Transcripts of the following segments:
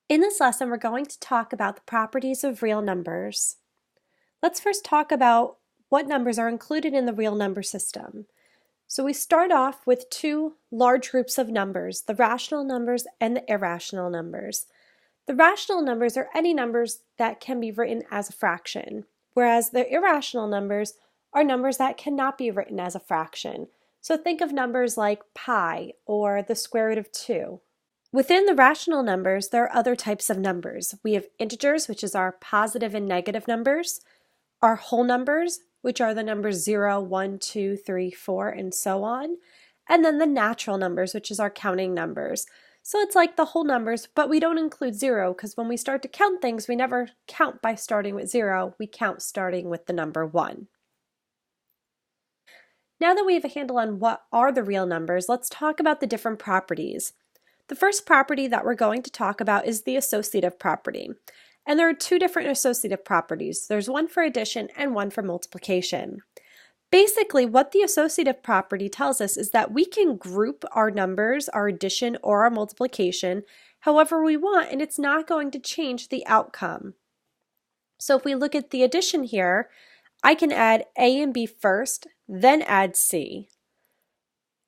In this lesson, we're going to talk about the properties of real numbers. Let's first talk about what numbers are included in the real number system. So we start off with two large groups of numbers, the rational numbers and the irrational numbers. The rational numbers are any numbers that can be written as a fraction, whereas the irrational numbers are numbers that cannot be written as a fraction. So think of numbers like pi or the square root of 2. Within the rational numbers, there are other types of numbers. We have integers, which is our positive and negative numbers, our whole numbers, which are the numbers 0, 1, 2, 3, 4, and so on, and then the natural numbers, which is our counting numbers. So it's like the whole numbers, but we don't include 0 because when we start to count things, we never count by starting with 0, we count starting with the number 1. Now that we have a handle on what are the real numbers, let's talk about the different properties. The first property that we're going to talk about is the associative property. And there are two different associative properties. There's one for addition and one for multiplication. Basically, what the associative property tells us is that we can group our numbers, our addition or our multiplication, however we want, and it's not going to change the outcome. So if we look at the addition here, I can add A and B first, then add C.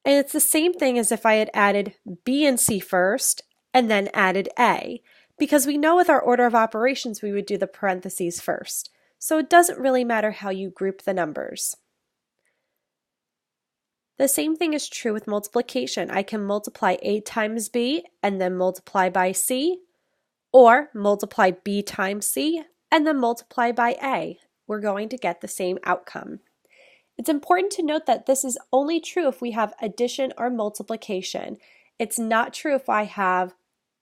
And it's the same thing as if I had added B and C first and then added A, because we know with our order of operations we would do the parentheses first. So it doesn't really matter how you group the numbers. The same thing is true with multiplication. I can multiply A times B and then multiply by C, or multiply B times C and then multiply by A. We're going to get the same outcome. It's important to note that this is only true if we have addition or multiplication. It's not true if I have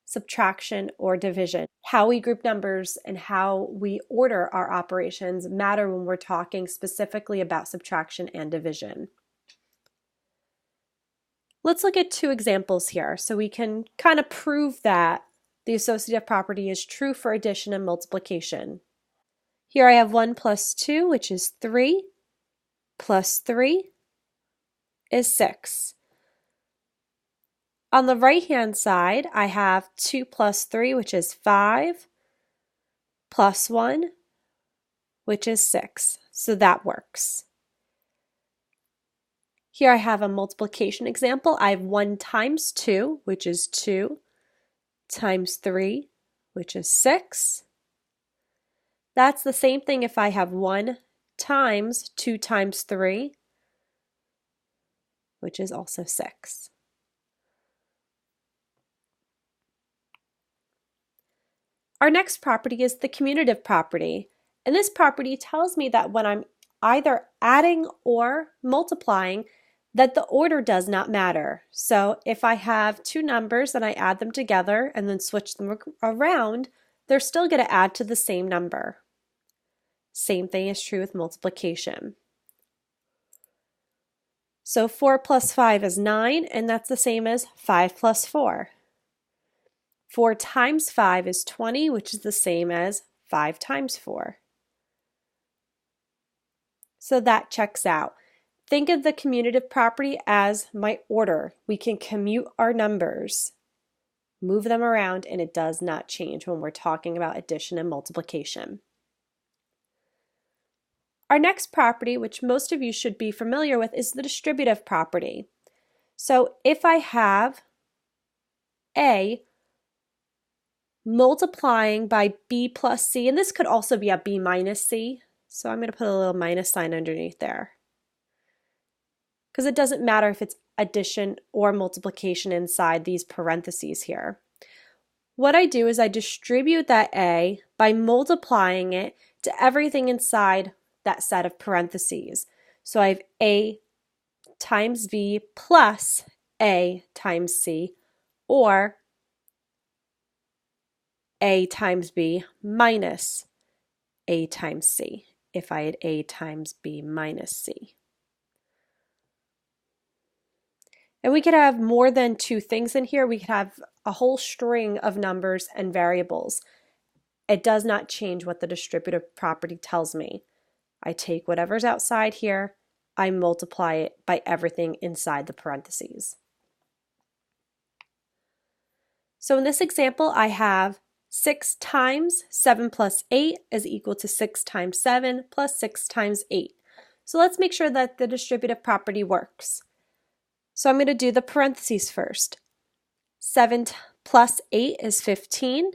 subtraction or division. How we group numbers and how we order our operations matter when we're talking specifically about subtraction and division. Let's look at two examples here so we can kind of prove that the associative property is true for addition and multiplication. Here I have 1 plus 2, which is 3. Plus 3 is 6. On the right-hand side, I have 2 plus 3, which is 5, plus 1, which is 6. So that works. Here I have a multiplication example. I have 1 times 2, which is 2, times 3, which is 6. That's the same thing if I have 1 times 2 times 3, which is also 6. Our next property is the commutative property, and this property tells me that when I'm either adding or multiplying, that the order does not matter. So if I have two numbers and I add them together and then switch them around, they're still going to add to the same number. Same thing is true with multiplication. So 4 plus 5 is 9, and that's the same as 5 plus 4. 4 times 5 is 20, which is the same as 5 times 4. So that checks out. Think of the commutative property as my order. We can commute our numbers, move them around, and it does not change when we're talking about addition and multiplication. Our next property, which most of you should be familiar with, is the distributive property. So if I have A multiplying by B plus C, and this could also be a B minus C, so I'm going to put a little minus sign underneath there, because it doesn't matter if it's addition or multiplication inside these parentheses here. What I do is I distribute that A by multiplying it to everything inside that set of parentheses. So I have A times B plus A times C, or A times B minus A times C, if I had A times B minus C. And we could have more than two things in here. We could have a whole string of numbers and variables. It does not change what the distributive property tells me. I take whatever's outside here, I multiply it by everything inside the parentheses. So in this example, I have 6 times 7 plus 8 is equal to 6 times 7 plus 6 times 8. So let's make sure that the distributive property works. So I'm going to do the parentheses first. 7 plus 8 is 15.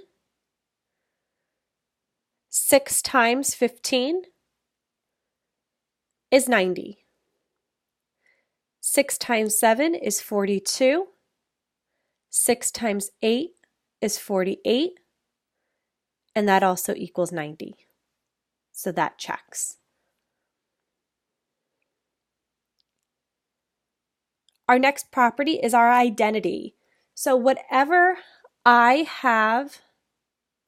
6 times 15 is 90. 6 times 7 is 42. 6 times 8 is 48. And that also equals 90. So that checks. Our next property is our identity. So whatever I have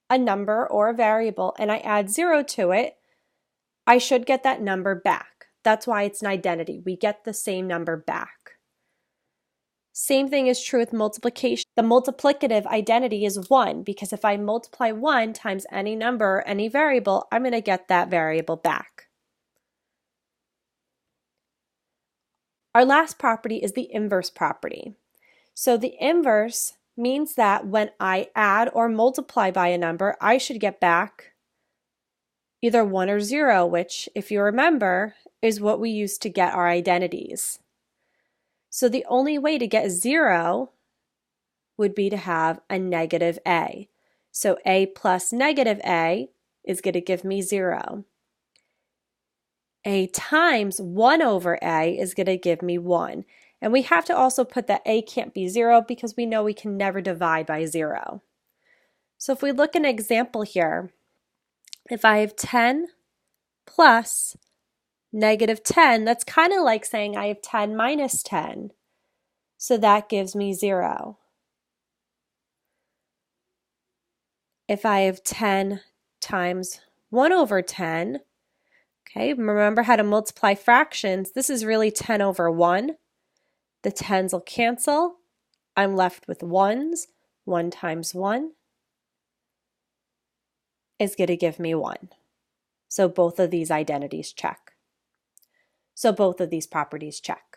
a number or a variable and I add 0 to it, I should get that number back. That's why it's an identity. We get the same number back. Same thing is true with multiplication. The multiplicative identity is 1 because if I multiply 1 times any number or any variable, I'm going to get that variable back. Our last property is the inverse property. So the inverse means that when I add or multiply by a number, I should get back either 1 or 0, which, if you remember, is what we use to get our identities. So the only way to get 0 would be to have a negative a. So a plus negative a is going to give me 0. A times 1 over a is going to give me 1. And we have to also put that a can't be 0 because we know we can never divide by 0. So if we look at an example here, if I have 10 plus negative 10, that's kind of like saying I have 10 minus 10. So that gives me 0. If I have 10 times 1 over 10, okay, remember how to multiply fractions. This is really 10 over 1. The 10s will cancel. I'm left with 1s. 1 times 1 is going to give me 1. So both of these identities check. So both of these properties check.